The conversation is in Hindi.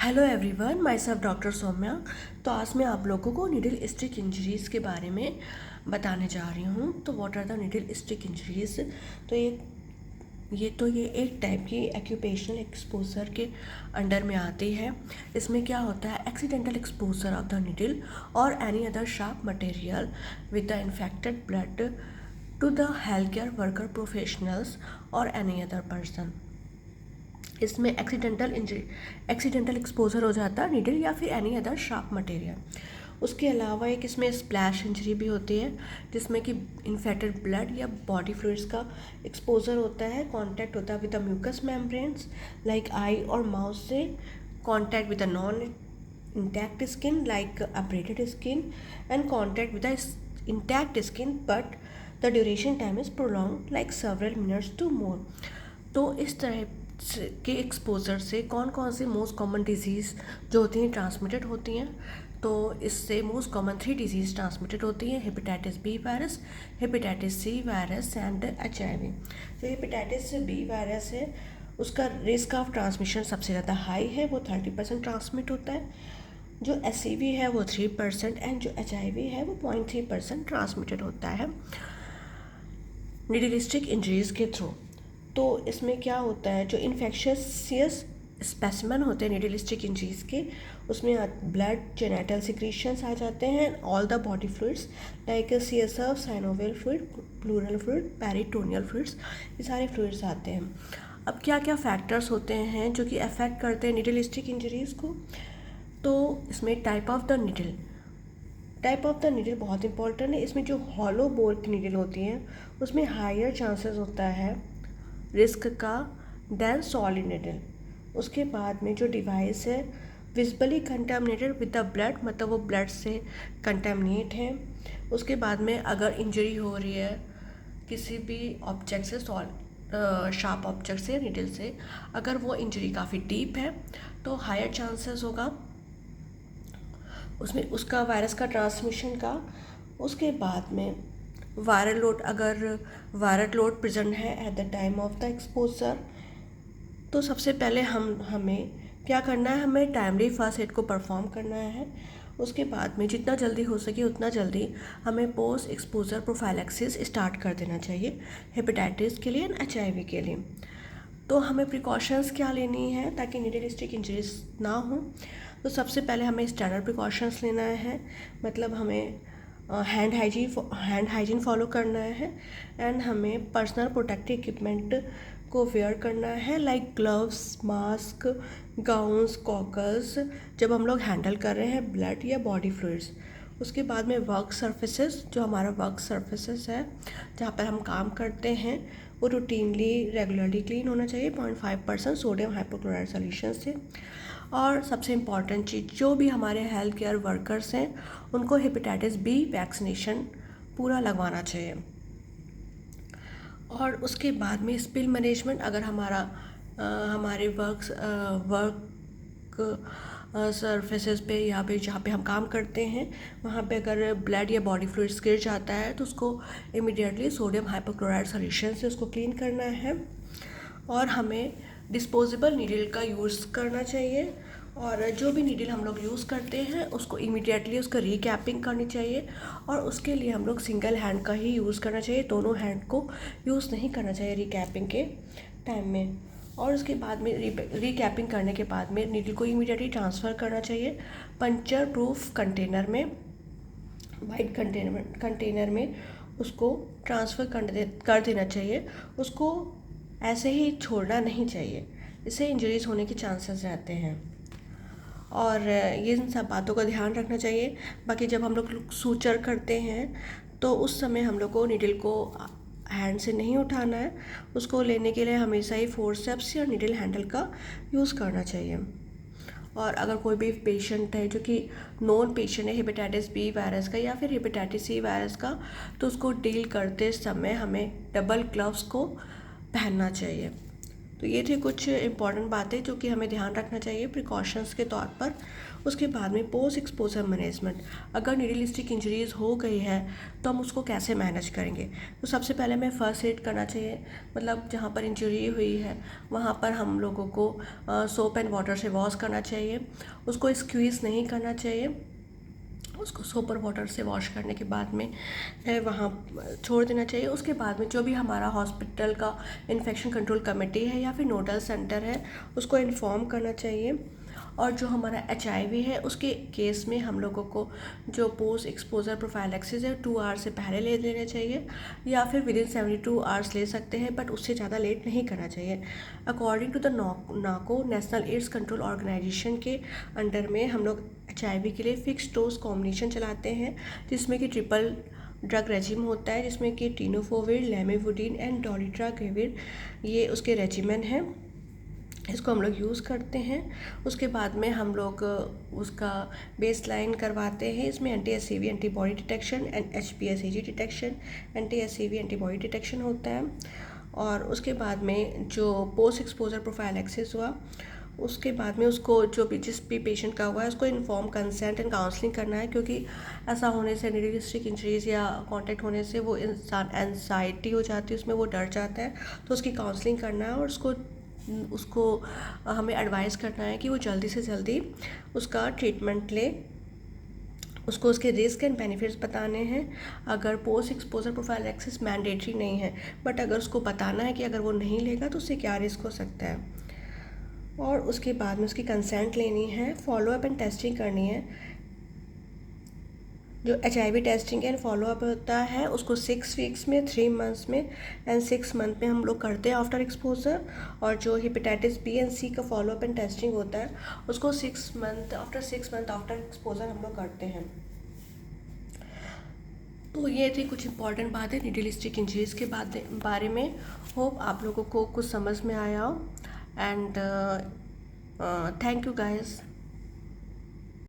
Hello everyone, myself doctor Soumya. तो आज मैं आप लोगों को नीडल स्टिक इंजरीज़ के बारे में बताने जा रही हूँ। तो what are the needle stick injuries. तो ये एक टाइप की एक्यूपेशनल एक्सपोजर के अंडर में आती है। इसमें क्या होता है, accidental exposure of the needle और any other sharp material with the infected blood to the health care worker professionals और एनी अदर पर्सन। इसमें एक्सीडेंटल एक्सपोजर हो जाता है नीडल या फिर एनी अदर शार्प मटेरियल। उसके अलावा एक इसमें स्प्लैश इंजरी भी होती है, जिसमें कि इन्फेक्टेड ब्लड या बॉडी फ्लूइड्स का एक्सपोजर होता है, कांटेक्ट होता है with the mucous membranes like eye और माउथ से, contact with the non intact skin like abraded skin and contact with the intact skin but the duration time is prolong like several minutes to more. तो इस तरह के एक्सपोजर से कौन कौन सी मोस्ट कॉमन डिजीज़ जो होती हैं ट्रांसमिटेड होती हैं। तो इससे मोस्ट कॉमन 3 डिजीज़ ट्रांसमिटेड होती हैं: hepatitis B virus, hepatitis C virus and HIV। जो हेपेटाइटिस बी वायरस है उसका रिस्क ऑफ ट्रांसमिशन सबसे ज़्यादा हाई है, वो 30% ट्रांसमिट होता है। जो SCV है वो 3% एंड जो HIV है वो 0.3% ट्रांसमिटेड होता है नीडलिस्टिक इंजरीज़ के थ्रू। तो इसमें क्या होता है, जो इन्फेक्शियस स्पेसिमेन होते हैं नीडलिस्टिक इंजरीज़ के, उसमें ब्लड जेनेटल सिक्रीशंस आ जाते हैं, all the body fluids like CSF, synovial fluid, pleural fluid, peritoneal fluids, ये सारे फ्लूइड्स आते हैं। अब क्या क्या फैक्टर्स होते हैं जो कि अफेक्ट करते हैं नीडलिस्टिक इंजरीज़ को। तो इसमें टाइप ऑफ द नीडल बहुत इंपॉर्टेंट है। इसमें जो हॉलो बोर की नीडल होती है उसमें हायर चांसेस होता है रिस्क का देन सॉलिड नीडल। उसके बाद में जो डिवाइस है visibly contaminated with the blood, मतलब वो ब्लड से कंटेमिनेट है। उसके बाद में अगर इंजरी हो रही है किसी भी ऑब्जेक्ट से, शार्प ऑब्जेक्ट से, नीडल से, अगर वो इंजरी काफ़ी डीप है तो हायर चांसेस होगा उसमें उसका वायरस का ट्रांसमिशन का। उसके बाद में अगर वायरल लोड प्रेजेंट है at the time of the exposure, तो सबसे पहले हमें क्या करना है, हमें टाइमली फर्स्ट एड को परफॉर्म करना है। उसके बाद में जितना जल्दी हो सके उतना जल्दी हमें पोस्ट एक्सपोजर प्रोफाइलैक्सिस स्टार्ट कर देना चाहिए हेपेटाइटिस के लिए, HIV के लिए। तो हमें प्रिकॉशंस क्या लेनी है ताकि नीडलिस्टिक इंजरीज ना हो। तो सबसे पहले हमें स्टैंडर्ड प्रिकॉशंस लेना है, मतलब हमें हैंड हाइजीन फॉलो करना है एंड हमें पर्सनल प्रोटेक्टिव इक्विपमेंट को वेयर करना है like gloves, mask, gowns, goggles, जब हम लोग हैंडल कर रहे हैं ब्लड या बॉडी फ्लूइड्स। उसके बाद में वर्क सर्फेसेस, जो हमारा वर्क सर्फेसेस है जहाँ पर हम काम करते हैं, वो रूटीनली रेगुलरली क्लीन होना चाहिए 0.5% सोडियम हाइपोक्लोराइड सोल्यूशन से। और सबसे इम्पॉर्टेंट चीज़, जो भी हमारे हेल्थ केयर वर्कर्स हैं उनको हेपेटाइटिस बी वैक्सीनेशन पूरा लगवाना चाहिए। और उसके बाद में स्पिल मैनेजमेंट, अगर हमारे वर्क सरफेसेस पे या पे जहाँ पे हम काम करते हैं वहाँ पे अगर ब्लड या बॉडी फ्लूइड्स गिर जाता है तो उसको इमीडिएटली सोडियम हाइपोक्लोराइड सोल्यूशन से उसको क्लीन करना है। और हमें डिस्पोजेबल नीडल का यूज़ करना चाहिए, और जो भी नीडल हम लोग यूज़ करते हैं उसको इमीडिएटली उसका रीकैपिंग करनी चाहिए। और उसके लिए हम लोग सिंगल हैंड का ही यूज़ करना चाहिए, दोनों हैंड को यूज़ नहीं करना चाहिए रीकैपिंग के टाइम में। और उसके बाद में रीकैपिंग करने के बाद में नीडल को इमीडिएटली ट्रांसफ़र करना चाहिए पंचर प्रूफ कंटेनर में, वाइट कंटेनर में उसको ट्रांसफ़र कर देना चाहिए। उसको ऐसे ही छोड़ना नहीं चाहिए, इससे इंजरीज होने के चांसेस रहते हैं। और ये इन सब बातों का ध्यान रखना चाहिए। बाकी जब हम लोग सूचर करते हैं तो उस समय हम लोग को नीडल को हैंड से नहीं उठाना है, उसको लेने के लिए हमेशा ही फोर्सेप्स या नीडल हैंडल का यूज़ करना चाहिए। और अगर कोई भी पेशेंट है जो कि नॉन पेशेंट है हेपेटाइटिस बी वायरस का या फिर हेपेटाइटिस सी वायरस का, तो उसको डील करते समय हमें डबल ग्लव्स को पहनना चाहिए। तो ये थे कुछ इंपॉर्टेंट बातें जो कि हमें ध्यान रखना चाहिए प्रिकॉशंस के तौर पर। उसके बाद में पोस्ट एक्सपोजर मैनेजमेंट, अगर नीडल स्टिक इंजरीज हो गई है तो हम उसको कैसे मैनेज करेंगे। तो सबसे पहले हमें फर्स्ट एड करना चाहिए, मतलब जहाँ पर इंजरी हुई है वहाँ पर हम लोगों को सोप एंड वाटर से वॉश करना चाहिए, उसको स्क्वीज़ नहीं करना चाहिए। उसको सोप और वाटर से वॉश करने के बाद में वहाँ छोड़ देना चाहिए। उसके बाद में जो भी हमारा हॉस्पिटल का इन्फेक्शन कंट्रोल कमेटी है या फिर नोडल सेंटर है उसको इन्फॉर्म करना चाहिए। और जो हमारा HIV है उसके केस में हम लोगों को जो पोस्ट एक्सपोजर प्रोफाइलैक्सिस है 2 आवर्स से पहले ले लेना चाहिए, या फिर विदिन 72 आवर्स ले सकते हैं, बट उससे ज़्यादा लेट नहीं करना चाहिए। According to the NACO national AIDS control organisation के अंडर में हम लोग HIV के लिए फिक्स डोज कॉम्बिनेशन चलाते हैं, जिसमें कि ट्रिपल ड्रग रेजिम होता है, जिसमें कि टीनोफोविर, लेमिवुडिन एंड डोलिट्रागिविर ये उसके रेजिमेन हैं। इसको हम लोग यूज़ करते हैं। उसके बाद में हम लोग उसका बेस लाइन करवाते हैं। इसमें anti-HCV antibody detection and HPSAG detection, anti-HCV antibody detection होता है। और उसके बाद में जो पोस्ट एक्सपोजर प्रोफाइलैक्सिस हुआ उसके बाद में उसको जो भी जिस भी पेशेंट का हुआ है उसको इन्फॉर्म कंसेंट एंड काउंसलिंग करना है, क्योंकि ऐसा होने से नीडल स्टिक इंजरीज या कांटेक्ट होने से वो इंसान एंजाइटी हो जाती है, उसमें वो डर जाता है। तो उसकी काउंसलिंग करना है और उसको हमें एडवाइस करना है कि वो जल्दी से जल्दी उसका ट्रीटमेंट ले। उसको उसके रिस्क एंड बेनिफिट्स बताने हैं। अगर पोस्ट एक्सपोजर प्रोफाइलैक्सिस मैंडेटरी नहीं है, बट अगर उसको बताना है कि अगर वो नहीं लेगा तो उससे क्या रिस्क हो सकता है। और उसके बाद में उसकी कंसेंट लेनी है, फॉलोअप एंड टेस्टिंग करनी है। जो HIV टेस्टिंग एंड फॉलोअप होता है उसको 6 वीक्स में, 3 मंथ्स में एंड 6 मंथ में हम लोग करते हैं आफ्टर एक्सपोजर। और जो हेपेटाइटिस B एंड C का फॉलोअप एंड टेस्टिंग होता है उसको 6 मंथ आफ्टर एक्सपोजर हम लोग करते हैं। तो ये थी कुछ इंपॉर्टेंट बातें नीडल स्टिक इंजरीज के बारे में। होप आप लोगों को कुछ समझ में आया हो। And thank you guys.